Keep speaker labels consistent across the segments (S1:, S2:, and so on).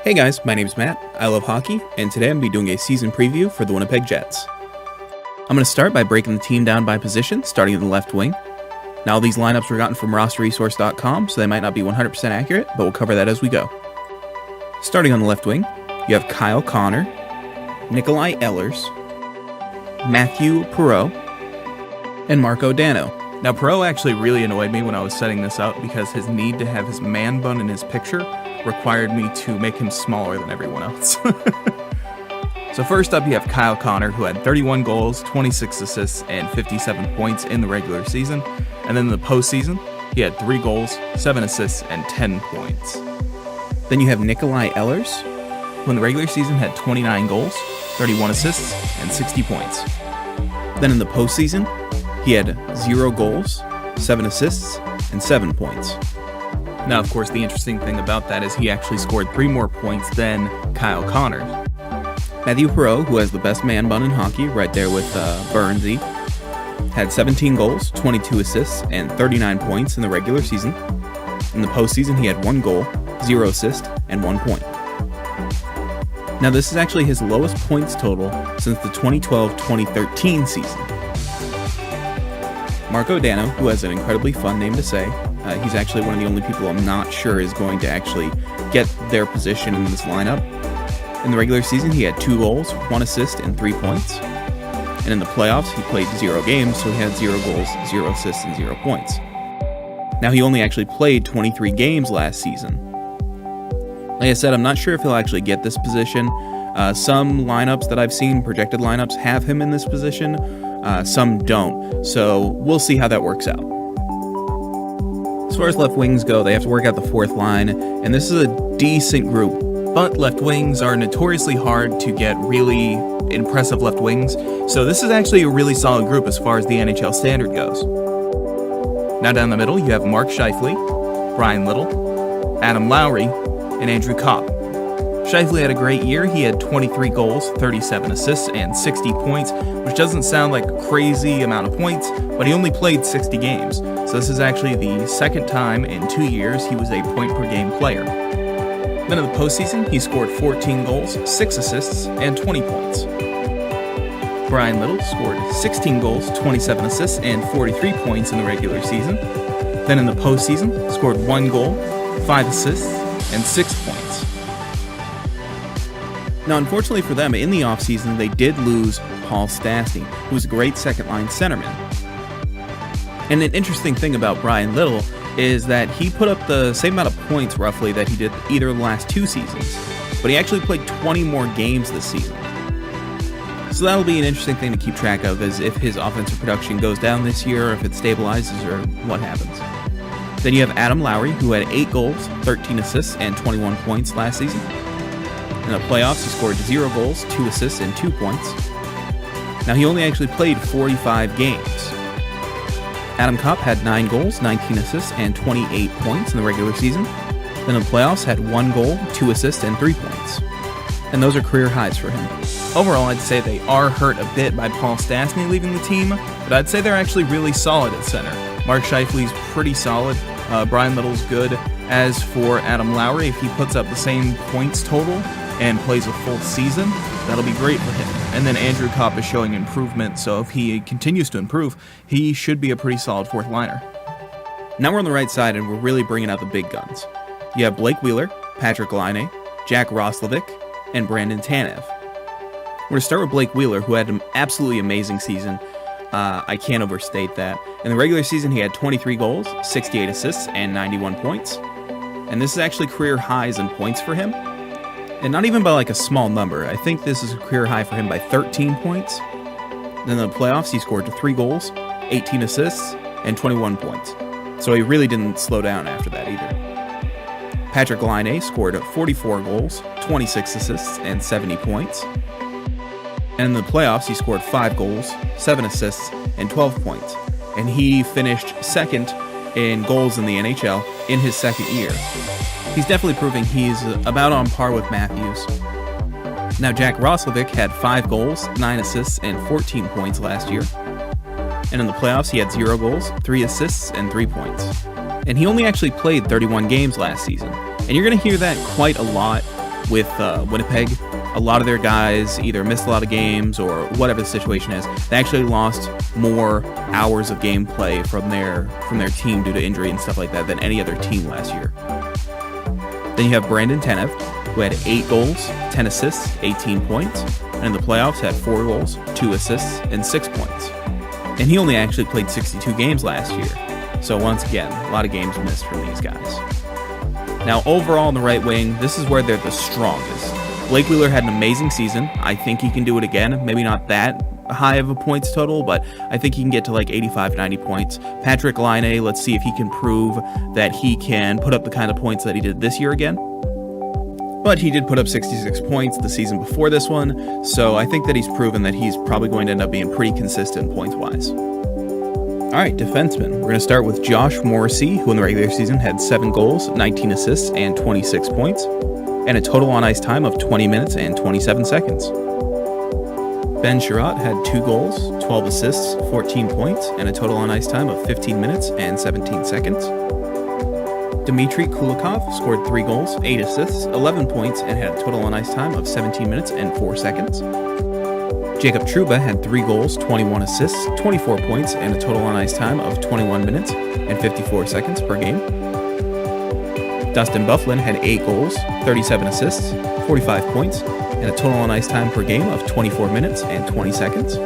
S1: Hey guys, my name's Matt, I love hockey, and today I'm going to be doing a season preview for the Winnipeg Jets. I'm going to start by breaking the team down by position, starting in the left wing. Now these lineups were gotten from rosterresource.com, so they might not be 100% accurate, but we'll cover that as we go. Starting on the left wing, you have Kyle Connor, Nikolai Ehlers, Matthew Perreault, and Marco Dano.
S2: Now, Perreault actually really annoyed me when I was setting this up because his need to have his man bun in his picture required me to make him smaller than everyone else. So first up, you have Kyle Connor, who had 31 goals, 26 assists, and 57 points in the regular season. And then in the postseason, he had 3 goals, 7 assists, and 10 points.
S1: Then you have Nikolai Ehlers,
S2: who in the regular season had 29 goals, 31 assists, and 60 points.
S1: Then in the postseason, he had 0 goals, 7 assists, and 7 points.
S2: Now, of course, the interesting thing about that is he actually scored 3 more points than Kyle Connor.
S1: Matthew Perreault, who has the best man bun in hockey, right there with Burnsy, had 17 goals, 22 assists, and 39 points in the regular season. In the postseason, he had 1 goal, 0 assists, and 1 point. Now, this is actually his lowest points total since the 2012-2013 season. Marco Dano, who has an incredibly fun name to say, he's actually one of the only people I'm not sure is going to actually get their position in this lineup. In the regular season, he had 2 goals, 1 assist, and 3 points. And in the playoffs, he played 0 games, so he had 0 goals, 0 assists, and 0 points. Now, he only actually played 23 games last season. Like I said, I'm not sure if he'll actually get this position. Some lineups that I've seen, projected lineups, have him in this position. Some don't. So we'll see how that works out. As far as left wings go, they have to work out the fourth line, and this is a decent group.
S2: But left wings are notoriously hard to get really impressive left wings, so this is actually a really solid group as far as the NHL standard goes. Now down the middle, you have Mark Scheifele, Brian Little, Adam Lowry, and Andrew Kopp. Scheifele had a great year. He had 23 goals, 37 assists, and 60 points, which doesn't sound like a crazy amount of points, but he only played 60 games. So this is actually the second time in 2 years he was a point-per-game player. Then in the postseason, he scored 14 goals, 6 assists, and 20 points. Brian Little scored 16 goals, 27 assists, and 43 points in the regular season. Then in the postseason, scored 1 goal, 5 assists, and 6 points.
S1: Now, unfortunately for them, in the offseason, they did lose Paul Stastny, who was a great second-line centerman. And an interesting thing about Brian Little is that he put up the same amount of points, roughly, that he did either of the last 2 seasons, but he actually played 20 more games this season. So that'll be an interesting thing to keep track of, as if his offensive production goes down this year, or if it stabilizes, or what happens. Then you have Adam Lowry, who had 8 goals, 13 assists, and 21 points last season. In the playoffs, he scored 0 goals, 2 assists, and 2 points. Now, he only actually played 45 games. Adam Kopp had 9 goals, 19 assists, and 28 points in the regular season. Then in the playoffs, had 1 goal, 2 assists, and 3 points. And those are career highs for him.
S2: Overall, I'd say they are hurt a bit by Paul Stastny leaving the team, but I'd say they're actually really solid at center. Mark Scheifele's pretty solid. Brian Little's good. As for Adam Lowry, if he puts up the same points total and plays a full season, that'll be great for him. And then Andrew Kopp is showing improvement, so if he continues to improve, he should be a pretty solid fourth liner.
S1: Now we're on the right side, and we're really bringing out the big guns. You have Blake Wheeler, Patrik Laine, Jack Roslovic, and Brandon Tanev. We're going to start with Blake Wheeler, who had an absolutely amazing season. I can't overstate that. In the regular season, he had 23 goals, 68 assists, and 91 points. And this is actually career highs in points for him. And not even by like a small number. I think this is a career high for him by 13 points. Then in the playoffs, he scored 3 goals, 18 assists, and 21 points. So he really didn't slow down after that either. Patrik Laine scored 44 goals, 26 assists, and 70 points. And in the playoffs, he scored 5 goals, 7 assists, and 12 points. And he finished second in goals in the NHL in his second year. He's definitely proving he's about on par with Matthews. Now, Jack Roslovic had 5 goals, 9 assists, and 14 points last year. And in the playoffs, he had 0 goals, 3 assists, and 3 points. And he only actually played 31 games last season. And you're going to hear that quite a lot with Winnipeg. A lot of their guys either missed a lot of games or whatever the situation is. They actually lost more hours of gameplay from their team due to injury and stuff like that than any other team last year. Then you have Brandon Tanev, who had 8 goals, 10 assists, 18 points, and in the playoffs had 4 goals, 2 assists, and 6 points. And he only actually played 62 games last year. So once again, a lot of games missed from these guys. Now overall on the right wing, this is where they're the strongest. Blake Wheeler had an amazing season. I think he can do it again. Maybe not that high of a points total, but I think he can get to like 85, 90 points. Patrik Laine, let's see if he can prove that he can put up the kind of points that he did this year again. But he did put up 66 points the season before this one, so I think that he's proven that he's probably going to end up being pretty consistent points-wise. All right, defensemen. We're going to start with Josh Morrissey, who in the regular season had 7 goals, 19 assists, and 26 points, and a total on ice time of 20 minutes and 27 seconds. Ben Chiarot had 2 goals, 12 assists, 14 points, and a total on ice time of 15 minutes and 17 seconds. Dmitry Kulikov scored 3 goals, 8 assists, 11 points, and had a total on ice time of 17 minutes and 4 seconds. Jacob Trouba had 3 goals, 21 assists, 24 points, and a total on ice time of 21 minutes and 54 seconds per game. Dustin Byfuglien had 8 goals, 37 assists, 45 points, and a total on ice time per game of 24 minutes and 20 seconds.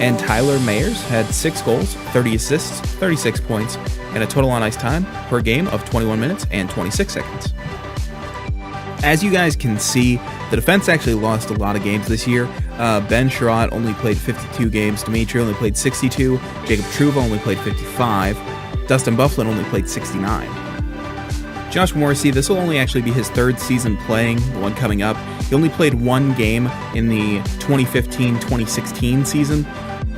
S1: And Tyler Myers had 6 goals, 30 assists, 36 points, and a total on ice time per game of 21 minutes and 26 seconds. As you guys can see, the defense actually lost a lot of games this year. Ben Chiarot only played 52 games, Dmitry only played 62, Jacob Trouba only played 55, Dustin Byfuglien only played 69. Josh Morrissey, this will only actually be his 3rd season playing, the one coming up. He only played 1 game in the 2015-2016 season.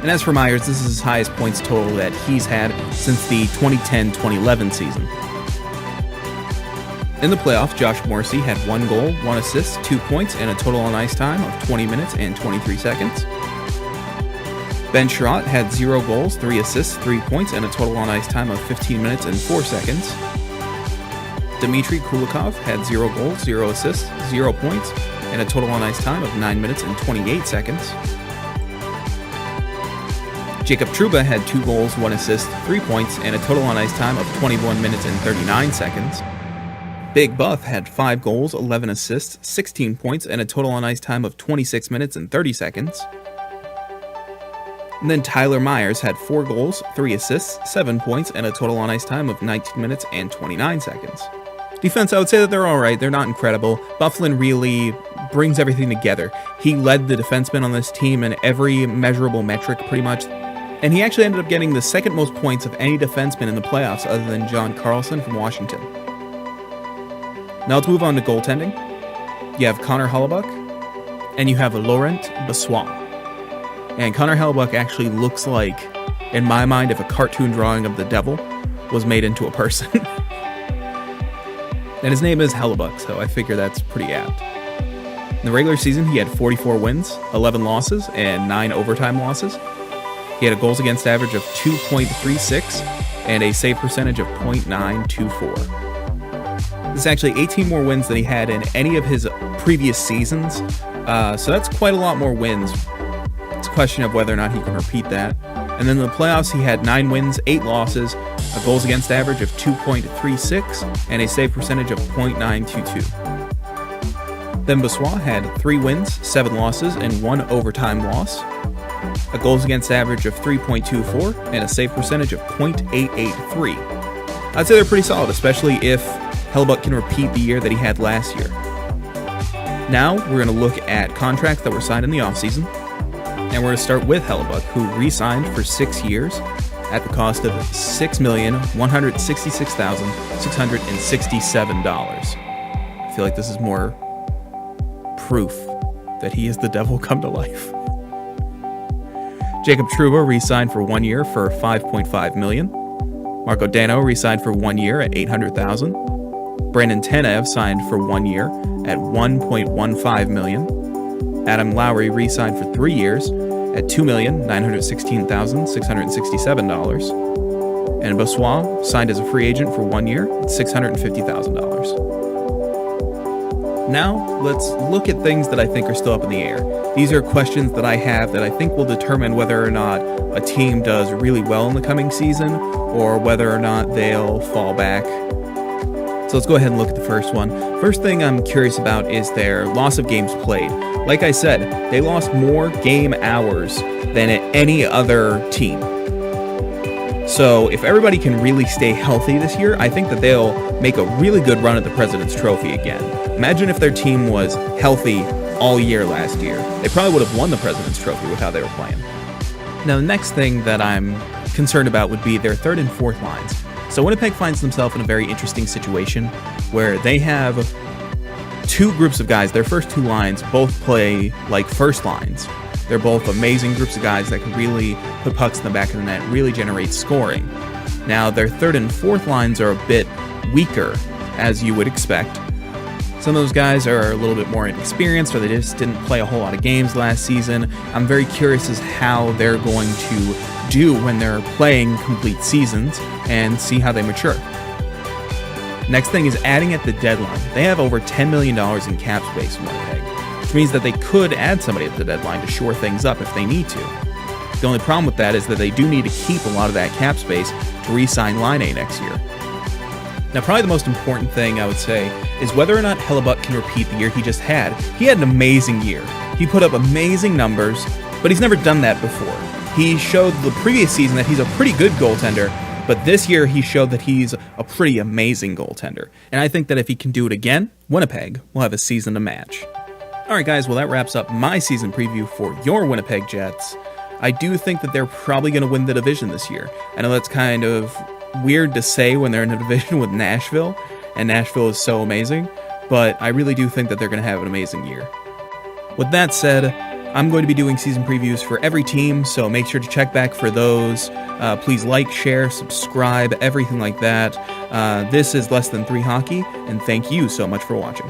S1: And as for Myers, this is his highest points total that he's had since the 2010-2011 season. In the playoffs, Josh Morrissey had 1 goal, 1 assist, 2 points, and a total on ice time of 20 minutes and 23 seconds. Ben Chiarot had 0 goals, 3 assists, 3 points, and a total on ice time of 15 minutes and 4 seconds. Dmitry Kulikov had 0 goals, 0 assists, 0 points, and a total on ice time of 9 minutes and 28 seconds. Jacob Trouba had 2 goals, 1 assist, 3 points, and a total on ice time of 21 minutes and 39 seconds. Big Buff had 5 goals, 11 assists, 16 points, and a total on ice time of 26 minutes and 30 seconds. And then Tyler Myers had 4 goals, 3 assists, 7 points, and a total on ice time of 19 minutes and 29 seconds. Defense, I would say that they're alright, they're not incredible. Byfuglien really brings everything together. He led the defensemen on this team in every measurable metric pretty much, and he actually ended up getting the 2nd most points of any defenseman in the playoffs other than John Carlson from Washington. Now let's move on to goaltending. You have Connor Hellebuyck, and you have Laurent Brossoit. And Connor Hellebuyck actually looks like, in my mind, if a cartoon drawing of the devil was made into a person. And his name is Hellebuyck, so I figure that's pretty apt. In the regular season, he had 44 wins, 11 losses, and 9 overtime losses. He had a goals against average of 2.36 and a save percentage of .924. This is actually 18 more wins than he had in any of his previous seasons, so that's quite a lot more wins. It's a question of whether or not he can repeat that. And then in the playoffs, he had 9 wins, 8 losses, a goals against average of 2.36, and a save percentage of .922. Then Brossoit had 3 wins, 7 losses, and 1 overtime loss, a goals against average of 3.24, and a save percentage of .883. I'd say they're pretty solid, especially if Hellebuyck can repeat the year that he had last year. Now, we're going to look at contracts that were signed in the offseason. And we're going to start with Hellebuyck, who re-signed for 6 years at the cost of $6,166,667. I feel like this is more proof that he is the devil come to life. Jacob Trouba re-signed for 1 year for $5.5 million. Marco Dano re-signed for 1 year at $800,000. Brandon Tanev signed for 1 year at $1.15 million. Adam Lowry re-signed for 3 years at $2,916,667. And Brossoit signed as a free agent for 1 year at $650,000. Now, let's look at things that I think are still up in the air. These are questions that I have that I think will determine whether or not a team does really well in the coming season, or whether or not they'll fall back. So let's go ahead and look at the first one. First thing I'm curious about is their loss of games played. Like I said, they lost more game hours than any other team. So if everybody can really stay healthy this year, I think that they'll make a really good run at the President's Trophy again. Imagine if their team was healthy all year last year. They probably would have won the President's Trophy with how they were playing. Now, the next thing that I'm concerned about would be their third and fourth lines. So Winnipeg finds themselves in a very interesting situation where they have two groups of guys. Their first two lines both play like first lines. They're both amazing groups of guys that can really put pucks in the back of the net, really generate scoring. Now, their third and fourth lines are a bit weaker, as you would expect. Some of those guys are a little bit more inexperienced, or they just didn't play a whole lot of games last season. I'm very curious as how they're going to do when they're playing complete seasons and see how they mature. Next thing is adding at the deadline. They have over $10 million in cap space in Winnipeg, which means that they could add somebody at the deadline to shore things up if they need to. The only problem with that is that they do need to keep a lot of that cap space to re-sign Laine next year. Now, probably the most important thing I would say is whether or not Hellebuyck can repeat the year he just had. He had an amazing year. He put up amazing numbers, but he's never done that before. He showed the previous season that he's a pretty good goaltender, but this year he showed that he's a pretty amazing goaltender. And I think that if he can do it again, Winnipeg will have a season to match. Alright guys, well that wraps up my season preview for your Winnipeg Jets. I do think that they're probably going to win the division this year. I know that's kind of weird to say when they're in a division with Nashville, and Nashville is so amazing, but I really do think that they're going to have an amazing year. With that said, I'm going to be doing season previews for every team, so make sure to check back for those. Please like, share, subscribe, everything like that. This is Less Than 3 Hockey, and thank you so much for watching.